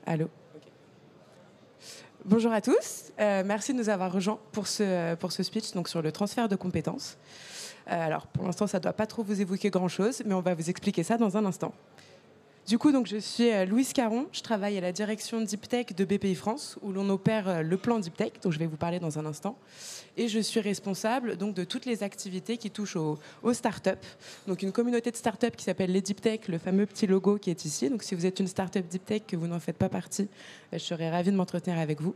Allô. Okay. Bonjour à tous. Merci de nous avoir rejoints pour ce speech donc, sur le transfert de compétences. Alors, pour l'instant, ça ne doit pas trop vous évoquer grand-chose, mais on va vous expliquer ça dans un instant. Du coup, donc, je suis Louise Caron. Je travaille à la direction Deep Tech de BPI France, où l'on opère le plan Deep Tech, dont je vais vous parler dans un instant. Et je suis responsable donc, de toutes les activités qui touchent aux startups. Donc, une communauté de startups qui s'appelle les Deep Tech, le fameux petit logo qui est ici. Donc, si vous êtes une startup Deep Tech, que vous n'en faites pas partie, je serais ravie de m'entretenir avec vous.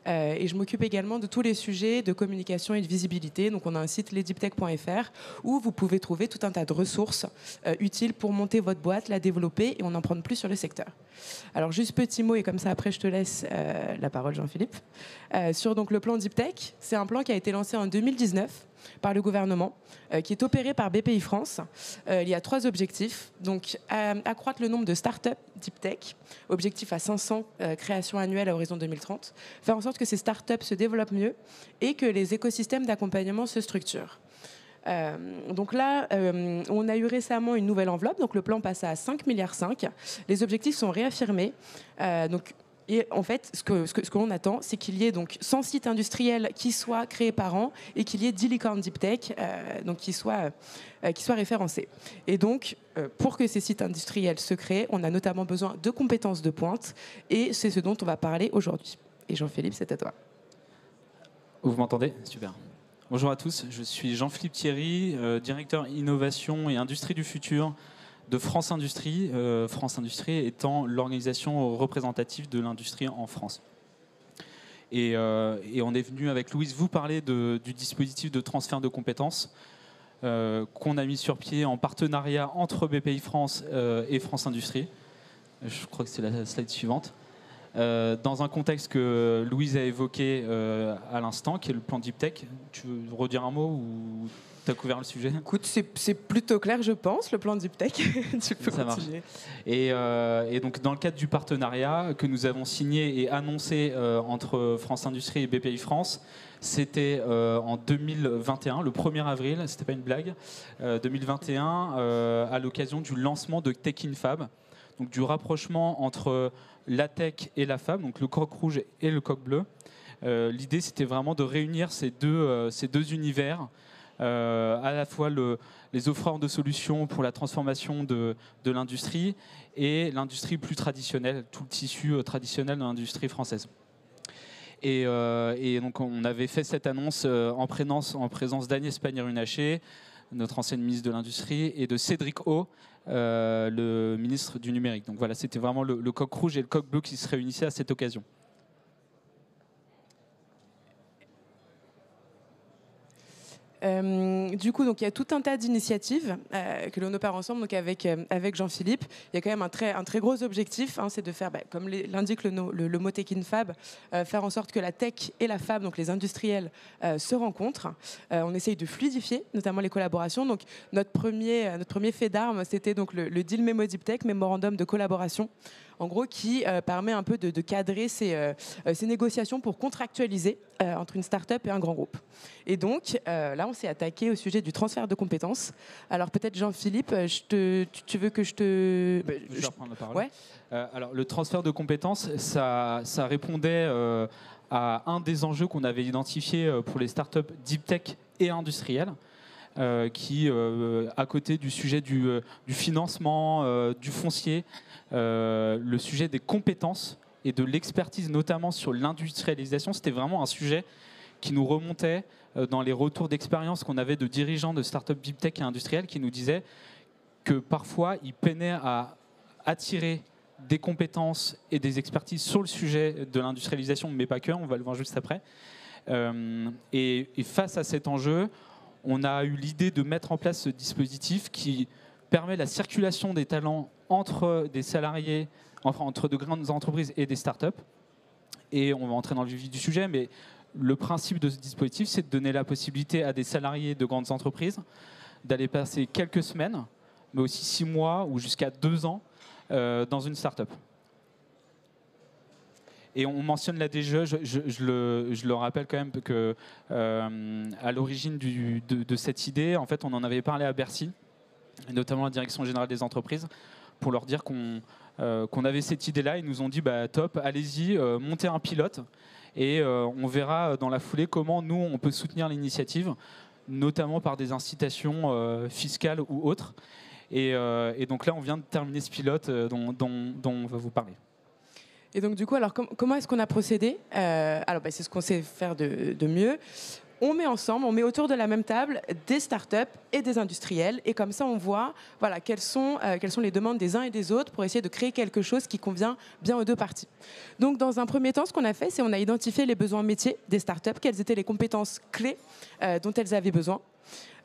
Et je m'occupe également de tous les sujets de communication et de visibilité. Donc, on a un site lesdeeptech.fr où vous pouvez trouver tout un tas de ressources utiles pour monter votre boîte, la développer et en prendre plus sur le secteur. Alors, juste petit mot et comme ça, après, je te laisse la parole, Jean-Philippe. Sur donc, le plan Deep Tech, c'est un plan qui a été lancé en 2019 par le gouvernement, qui est opéré par BPI France. Il y a 3 objectifs. Donc, accroître le nombre de startups Deep Tech, objectif à 500 créations annuelles à horizon 2030, faire en sorte que ces startups se développent mieux et que les écosystèmes d'accompagnement se structurent. Donc là, on a eu récemment une nouvelle enveloppe, donc le plan passe à 5,5 milliards. Les objectifs sont réaffirmés. Et en fait, ce que l'on attend, c'est qu'il y ait donc 100 sites industriels qui soient créés par an et qu'il y ait 10 licornes Deep Tech donc qui soient référencés. Et donc, pour que ces sites industriels se créent, on a notamment besoin de compétences de pointe et c'est ce dont on va parler aujourd'hui. Et Jean-Philippe, c'est à toi. Vous m'entendez? Super. Bonjour à tous, je suis Jean-Philippe Thierry, directeur innovation et industrie du futur de France Industrie, France Industrie étant l'organisation représentative de l'industrie en France. Et on est venu avec Louise vous parler du dispositif de transfert de compétences qu'on a mis sur pied en partenariat entre BPI France et France Industrie. Je crois que c'est la slide suivante. Dans un contexte que Louise a évoqué à l'instant, qui est le plan Deep Tech. Tu veux redire un mot ou tu as couvert le sujet? Écoute, c'est plutôt clair, je pense, le plan Deep Tech. Tu peux continuer. Et donc, dans le cadre du partenariat que nous avons signé et annoncé entre France Industrie et BPI France, c'était en 2021, le 1er avril, c'était pas une blague, 2021, à l'occasion du lancement de Tech in Fab, donc du rapprochement entre la tech et la fab, donc le coq rouge et le coq bleu. L'idée, c'était vraiment de réunir ces deux univers, à la fois les offreurs de solutions pour la transformation de l'industrie et l'industrie plus traditionnelle, tout le tissu traditionnel de l'industrie française. Et donc, on avait fait cette annonce en présence d'Agnès Pannier-Runacher, notre ancienne ministre de l'Industrie, et de Cédric O, le ministre du Numérique. Donc voilà, c'était vraiment le coq rouge et le coq bleu qui se réunissaient à cette occasion. Du coup, donc, il y a tout un tas d'initiatives que l'on opère ensemble donc avec Jean-Philippe. Il y a quand même un très gros objectif, c'est de faire, comme l'indique le mot Tech in Fab, faire en sorte que la tech et la fab, donc les industriels, se rencontrent. On essaye de fluidifier notamment les collaborations. Donc, notre premier fait d'armes, c'était donc le Deal Memo Deep Tech, mémorandum de collaboration, en gros, qui permet un peu de cadrer ces négociations pour contractualiser entre une start-up et un grand groupe. Et donc, là, on s'est attaqué au sujet du transfert de compétences. Alors, peut-être, Jean-Philippe, tu veux que je te... Je vais reprendre la parole. Ouais. Alors, le transfert de compétences, ça répondait à un des enjeux qu'on avait identifié pour les startups deep tech et industrielles. Qui, à côté du sujet du financement, du foncier, le sujet des compétences et de l'expertise, notamment sur l'industrialisation, c'était vraiment un sujet qui nous remontait dans les retours d'expérience qu'on avait de dirigeants de startups deep tech et industriels qui nous disaient que parfois, ils peinaient à attirer des compétences et des expertises sur le sujet de l'industrialisation, mais pas que, on va le voir juste après. Et face à cet enjeu, on a eu l'idée de mettre en place ce dispositif qui permet la circulation des talents entre des salariés, enfin entre de grandes entreprises et des startups. Et on va entrer dans le vif du sujet, mais le principe de ce dispositif, c'est de donner la possibilité à des salariés de grandes entreprises d'aller passer quelques semaines, mais aussi 6 mois ou jusqu'à 2 ans dans une startup. Et on mentionne la DGE, je le rappelle quand même que à l'origine de cette idée, en fait, on en avait parlé à Bercy, notamment la Direction Générale des Entreprises, pour leur dire qu'on avait cette idée-là. Ils nous ont dit top, allez-y, montez un pilote et on verra dans la foulée comment nous on peut soutenir l'initiative, notamment par des incitations fiscales ou autres. Et donc là, on vient de terminer ce pilote dont on va vous parler. Et donc du coup, alors comment est-ce qu'on a procédé? Alors c'est ce qu'on sait faire de mieux. On met ensemble, on met autour de la même table des startups et des industriels, et comme ça on voit quelles sont les demandes des uns et des autres pour essayer de créer quelque chose qui convient bien aux deux parties. Donc dans un premier temps, ce qu'on a fait, c'est on a identifié les besoins métiers des startups, quelles étaient les compétences clés dont elles avaient besoin.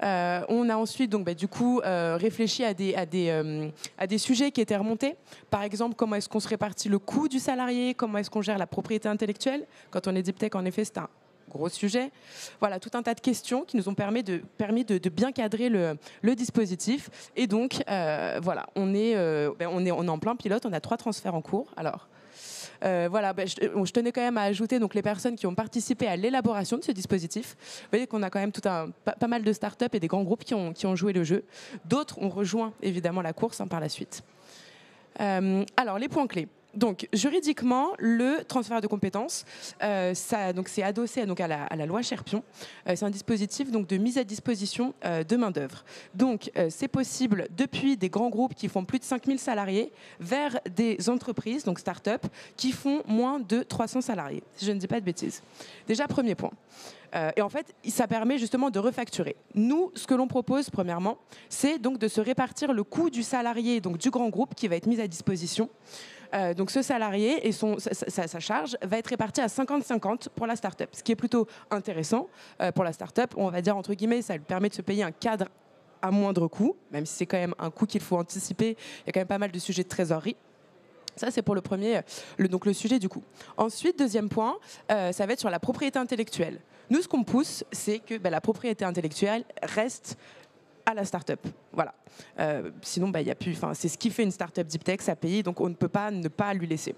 On a ensuite donc, réfléchi à des sujets qui étaient remontés. Par exemple, comment est-ce qu'on se répartit le coût du salarié, comment est-ce qu'on gère la propriété intellectuelle. Quand on est deep tech, en effet, c'est un gros sujet. Voilà, tout un tas de questions qui nous ont permis de bien cadrer le dispositif. Et donc, on est en plein pilote, on a 3 transferts en cours. Alors, je tenais quand même à ajouter donc, les personnes qui ont participé à l'élaboration de ce dispositif. Vous voyez qu'on a quand même pas mal de startups et des grands groupes qui ont joué le jeu. D'autres ont rejoint évidemment la course par la suite. Alors, les points clés. Donc, juridiquement, le transfert de compétences, c'est adossé à la loi Cherpion. C'est un dispositif donc, de mise à disposition de main-d'œuvre. Donc, c'est possible depuis des grands groupes qui font plus de 5000 salariés vers des entreprises, donc start-up, qui font moins de 300 salariés, si je ne dis pas de bêtises. Déjà, premier point. Et en fait, ça permet justement de refacturer. Nous, ce que l'on propose, premièrement, c'est donc de se répartir le coût du salarié, donc du grand groupe, qui va être mis à disposition. Donc ce salarié et sa charge va être répartie à 50-50 pour la start-up, ce qui est plutôt intéressant pour la start-up. On va dire, entre guillemets, ça lui permet de se payer un cadre à moindre coût, même si c'est quand même un coût qu'il faut anticiper. Il y a quand même pas mal de sujets de trésorerie. Ça, c'est pour le premier, donc le sujet du coût. Ensuite, deuxième point, ça va être sur la propriété intellectuelle. Nous, ce qu'on pousse, c'est que la propriété intellectuelle reste à la start-up. Voilà. Sinon, y a plus. C'est ce qui fait une start-up deep tech, ça paye, donc on ne peut pas ne pas lui laisser.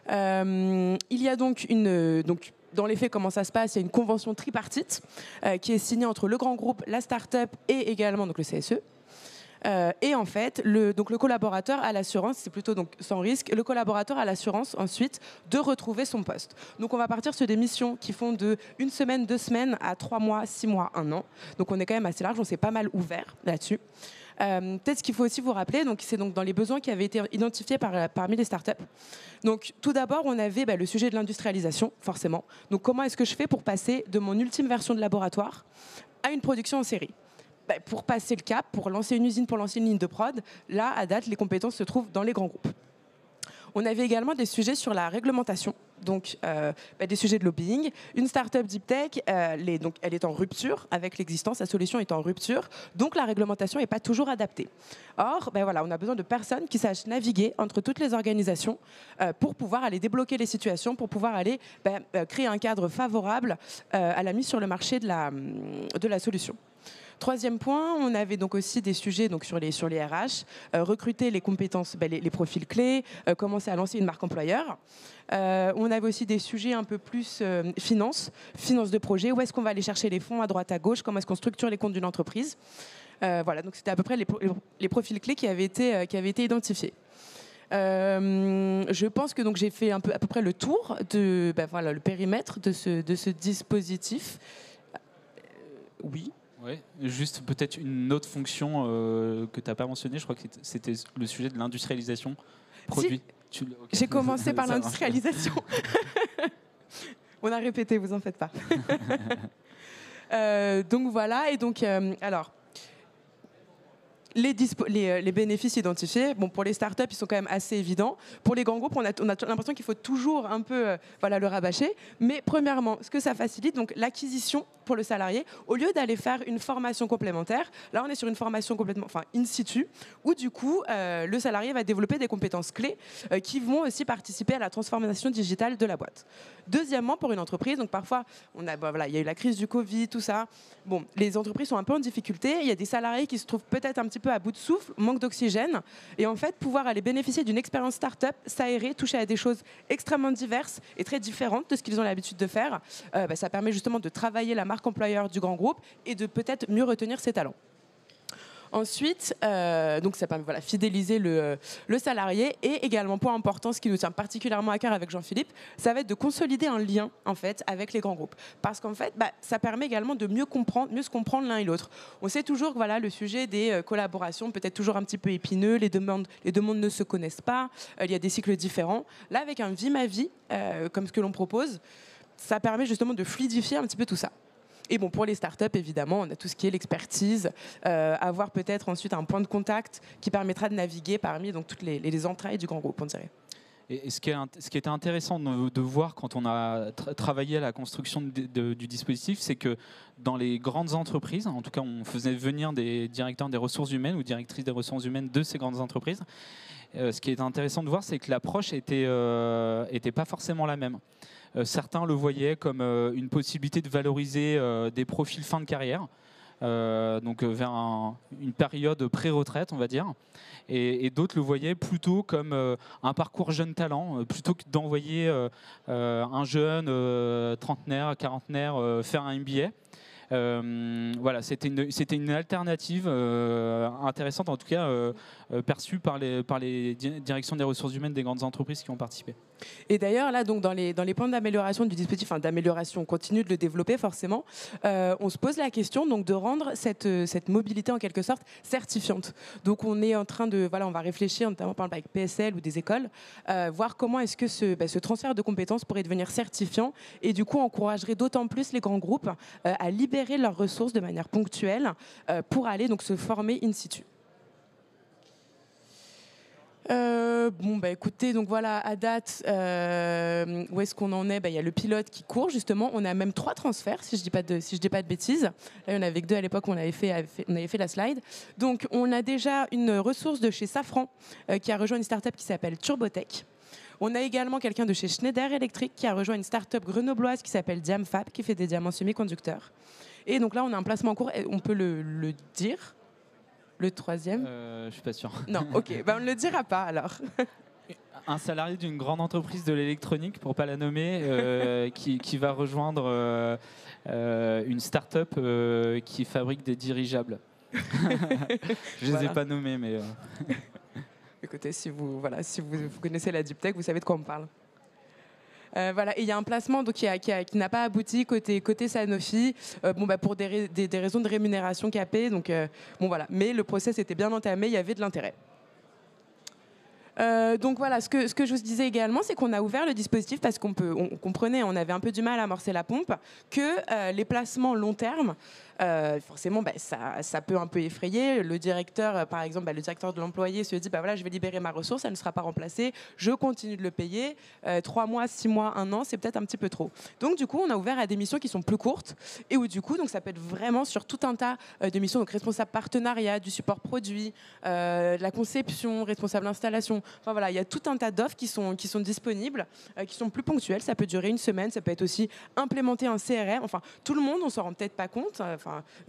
Il y a donc dans les faits, comment ça se passe? Il y a une convention tripartite qui est signée entre le grand groupe, la start-up et également donc, le CSE. Et en fait, le collaborateur a l'assurance, c'est plutôt donc sans risque, le collaborateur a l'assurance ensuite de retrouver son poste. Donc on va partir sur des missions qui font de 1 semaine, 2 semaines à 3 mois, 6 mois, 1 an. Donc on est quand même assez large, on s'est pas mal ouvert là-dessus. Peut-être ce qu'il faut aussi vous rappeler, c'est donc dans les besoins qui avaient été identifiés parmi les startups. Donc tout d'abord, on avait le sujet de l'industrialisation, forcément. Donc comment est-ce que je fais pour passer de mon ultime version de laboratoire à une production en série? Pour passer le cap, pour lancer une usine, pour lancer une ligne de prod, là, à date, les compétences se trouvent dans les grands groupes. On avait également des sujets sur la réglementation, donc des sujets de lobbying. Une start-up deep tech, elle est en rupture avec l'existence, la solution est en rupture, donc la réglementation n'est pas toujours adaptée. Or, on a besoin de personnes qui sachent naviguer entre toutes les organisations pour pouvoir aller débloquer les situations, pour pouvoir aller créer un cadre favorable à la mise sur le marché de la solution. Troisième point, on avait donc aussi des sujets donc sur les RH, recruter les compétences, les profils clés, commencer à lancer une marque employeur. On avait aussi des sujets un peu plus finance de projet. Où est-ce qu'on va aller chercher les fonds à droite, à gauche? Comment est-ce qu'on structure les comptes d'une entreprise? Voilà, donc c'était à peu près les profils clés qui avaient été identifiés. Je pense que donc j'ai fait à peu près le tour de le périmètre de ce dispositif. Oui. Ouais, juste peut-être une autre fonction que tu n'as pas mentionnée, je crois que c'était le sujet de l'industrialisation produit. Si. Okay. J'ai commencé par l'industrialisation. On a répété, vous en faites pas. Donc voilà, et donc alors. Les bénéfices identifiés, pour les startups, ils sont quand même assez évidents. Pour les grands groupes, on a l'impression qu'il faut toujours un peu le rabâcher. Mais premièrement, ce que ça facilite, donc l'acquisition pour le salarié, au lieu d'aller faire une formation complémentaire, là on est sur une formation complètement in situ, où du coup le salarié va développer des compétences clés qui vont aussi participer à la transformation digitale de la boîte. Deuxièmement, pour une entreprise, donc parfois il y a eu la crise du Covid, tout ça. Bon, les entreprises sont un peu en difficulté. Il y a des salariés qui se trouvent peut-être un petit peu à bout de souffle, manque d'oxygène. Et en fait, pouvoir aller bénéficier d'une expérience start-up, s'aérer, toucher à des choses extrêmement diverses et très différentes de ce qu'ils ont l'habitude de faire, ça permet justement de travailler la marque employeur du grand groupe et de peut-être mieux retenir ses talents. Ensuite, donc ça permet fidéliser le salarié, et également, point important, ce qui nous tient particulièrement à cœur avec Jean-Philippe, ça va être de consolider un lien en fait avec les grands groupes, parce qu'en fait, ça permet également de mieux se comprendre l'un et l'autre. On sait toujours que le sujet des collaborations peut être toujours un petit peu épineux, les demandes ne se connaissent pas, il y a des cycles différents. Là, avec un vie ma vie, comme ce que l'on propose, ça permet justement de fluidifier un petit peu tout ça. Et bon, pour les startups, évidemment, on a tout ce qui est l'expertise, avoir peut-être ensuite un point de contact qui permettra de naviguer parmi donc, toutes les entrailles du grand groupe, on dirait. Et ce qui était intéressant de voir quand on a travaillé à la construction du dispositif, c'est que dans les grandes entreprises, en tout cas on faisait venir des directeurs des ressources humaines ou directrices des ressources humaines de ces grandes entreprises, ce qui est intéressant de voir, c'est que l'approche était pas forcément la même. Certains le voyaient comme une possibilité de valoriser des profils fin de carrière, donc vers une période pré-retraite, on va dire. Et d'autres le voyaient plutôt comme un parcours jeune talent, plutôt que d'envoyer un jeune trentenaire, quarantenaire faire un MBA. Voilà, c'était une alternative intéressante, en tout cas perçue par les directions des ressources humaines des grandes entreprises qui ont participé. Et d'ailleurs, là, donc, dans les points d'amélioration du dispositif, d'amélioration, on continue de le développer forcément, on se pose la question donc, de rendre cette mobilité en quelque sorte certifiante. Donc on est en train de, on va réfléchir, notamment par exemple avec PSL ou des écoles, voir comment est-ce que ce transfert de compétences pourrait devenir certifiant, et du coup encouragerait d'autant plus les grands groupes à libérer leurs ressources de manière ponctuelle pour aller donc se former in situ. Écoutez, donc voilà, à date, où est-ce qu'on en est ? Il y a le pilote qui court, justement. On a même 3 transferts, si je dis pas de bêtises. Là, il y en avait que 2 à l'époque où on avait fait la slide. Donc, on a déjà une ressource de chez Safran qui a rejoint une start-up qui s'appelle Turbotech. On a également quelqu'un de chez Schneider Electric qui a rejoint une start-up grenobloise qui s'appelle Diamfab, qui fait des diamants semi-conducteurs. Et donc là, on a un placement en cours. On peut le dire ? Le troisième ? Je suis pas sûr. Non, ok, on ne le dira pas alors. Un salarié d'une grande entreprise de l'électronique, pour ne pas la nommer, qui va rejoindre une start-up qui fabrique des dirigeables. Je ne les ai pas nommés, mais... Écoutez, si vous connaissez la Deep Tech, vous savez de quoi on parle. Et il y a un placement donc, qui n'a pas abouti côté Sanofi, pour des raisons de rémunération capée. Donc, mais le process était bien entamé, il y avait de l'intérêt. Donc voilà, ce que je vous disais également, c'est qu'on a ouvert le dispositif parce qu'on comprenait, on avait un peu du mal à amorcer la pompe, que les placements long terme, forcément, ça peut un peu effrayer. Le directeur, par exemple, le directeur de l'employé se dit, je vais libérer ma ressource, elle ne sera pas remplacée, je continue de le payer. 3 mois, 6 mois, 1 an, c'est peut-être un petit peu trop. Donc du coup, on a ouvert à des missions qui sont plus courtes et où du coup, donc, ça peut être vraiment sur tout un tas de missions, donc responsable partenariat, du support produit, de la conception, responsable installation. Enfin voilà, il y a tout un tas d'offres qui sont disponibles, qui sont plus ponctuelles. Ça peut durer 1 semaine, ça peut être aussi implémenter un CRM. Enfin, tout le monde, on s'en rend peut-être pas compte.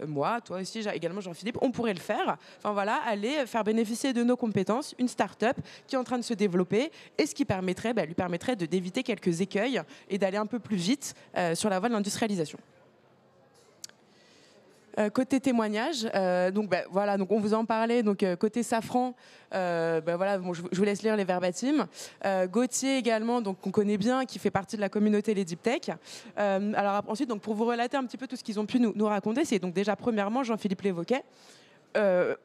Moi, toi aussi, également Jean-Philippe, on pourrait le faire. Enfin voilà, aller faire bénéficier de nos compétences une start-up qui est en train de se développer et ce qui lui permettrait d'éviter quelques écueils et d'aller un peu plus vite sur la voie de l'industrialisation. Côté témoignage, donc on vous en parlait. Donc côté Safran, je vous laisse lire les verbatim. Gauthier également, donc qu'on connaît bien, qui fait partie de la communauté les Deep Tech. Alors ensuite, donc pour vous relater un petit peu tout ce qu'ils ont pu nous raconter, c'est donc déjà premièrement, Jean-Philippe l'évoquait. Les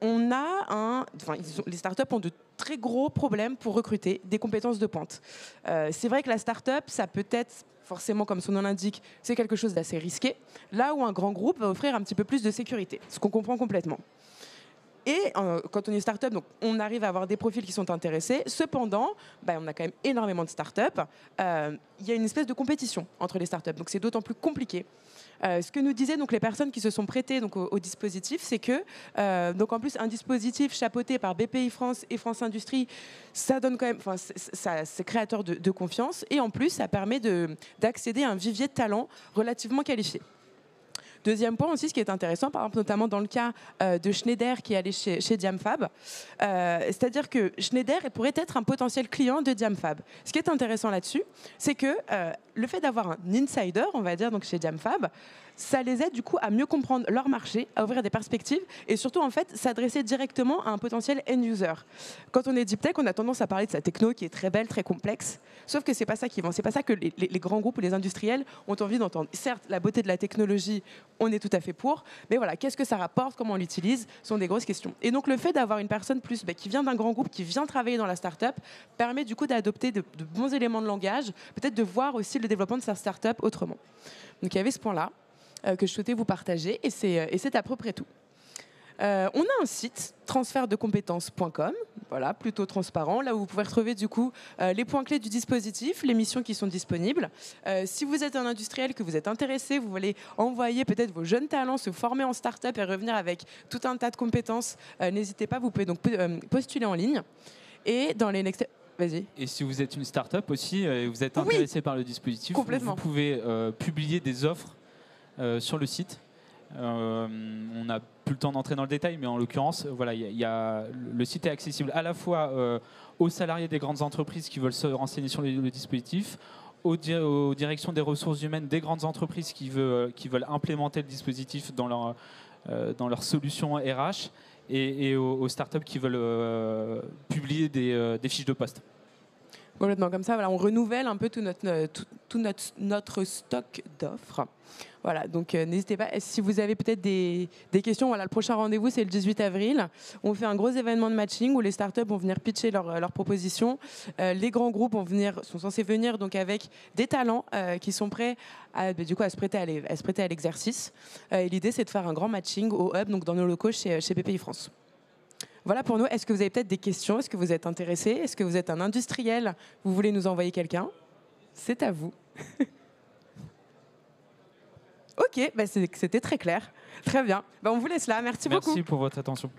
startups ont de très gros problèmes pour recruter des compétences de pointe. C'est vrai que la startup, ça peut être forcément, comme son nom l'indique, c'est quelque chose d'assez risqué, là où un grand groupe va offrir un petit peu plus de sécurité, ce qu'on comprend complètement. Et quand on est start-up, donc, on arrive à avoir des profils qui sont intéressés. Cependant, on a quand même énormément de start-up. Il y a une espèce de compétition entre les start-up, donc c'est d'autant plus compliqué. Ce que nous disaient donc, les personnes qui se sont prêtées donc, au dispositif, c'est que, donc, en plus, un dispositif chapeauté par BPI France et France Industrie, ça donne quand même, c'est créateur de confiance, et en plus, ça permet d'accéder à un vivier de talents relativement qualifié. Deuxième point aussi, ce qui est intéressant, par exemple, notamment dans le cas de Schneider qui est allé chez Diamfab, c'est-à-dire que Schneider pourrait être un potentiel client de Diamfab. Ce qui est intéressant là-dessus, c'est que le fait d'avoir un insider, on va dire, donc chez Diamfab, ça les aide du coup à mieux comprendre leur marché, à ouvrir des perspectives et surtout en fait s'adresser directement à un potentiel end-user. Quand on est deep tech, on a tendance à parler de sa techno qui est très belle, très complexe, sauf que c'est pas ça qui vend, c'est pas ça que les grands groupes ou les industriels ont envie d'entendre. Certes, la beauté de la technologie, on est tout à fait pour, mais voilà, qu'est-ce que ça rapporte, comment on l'utilise, sont des grosses questions. Et donc le fait d'avoir une personne plus qui vient d'un grand groupe, qui vient travailler dans la startup, permet du coup d'adopter de bons éléments de langage, peut-être de voir aussi le développement de sa startup autrement. Donc il y avait ce point-là que je souhaitais vous partager et c'est à peu près tout. On a un site, transfertdecompétences.com, voilà, plutôt transparent, là où vous pouvez retrouver du coup les points clés du dispositif, les missions qui sont disponibles. Si vous êtes un industriel, que vous êtes intéressé, vous voulez envoyer peut-être vos jeunes talents se former en start-up et revenir avec tout un tas de compétences, n'hésitez pas, vous pouvez donc postuler en ligne. Et dans les next... Vas-y. Et si vous êtes une start-up aussi et vous êtes intéressé par le dispositif, vous pouvez publier des offres sur le site. On n'a plus le temps d'entrer dans le détail, mais en l'occurrence, voilà, le site est accessible à la fois aux salariés des grandes entreprises qui veulent se renseigner sur le dispositif, aux directions des ressources humaines des grandes entreprises qui veulent implémenter le dispositif dans leur solution RH et aux startups qui veulent publier des fiches de poste. Complètement, comme ça, voilà, on renouvelle un peu tout notre stock d'offres. Voilà, donc n'hésitez pas. Si vous avez peut-être des questions, voilà, le prochain rendez-vous, c'est le 18 avril. On fait un gros événement de matching où les startups vont venir pitcher leurs propositions. Les grands groupes sont censés venir donc avec des talents qui sont prêts à se prêter à l'exercice. Et l'idée, c'est de faire un grand matching au hub, donc dans nos locaux chez BPI France. Voilà pour nous. Est-ce que vous avez peut-être des questions? Est-ce que vous êtes intéressé? Est-ce que vous êtes un industriel? Vous voulez nous envoyer quelqu'un? C'est à vous. Ok, c'était très clair. Très bien. On vous laisse là. Merci beaucoup. Merci pour votre attention.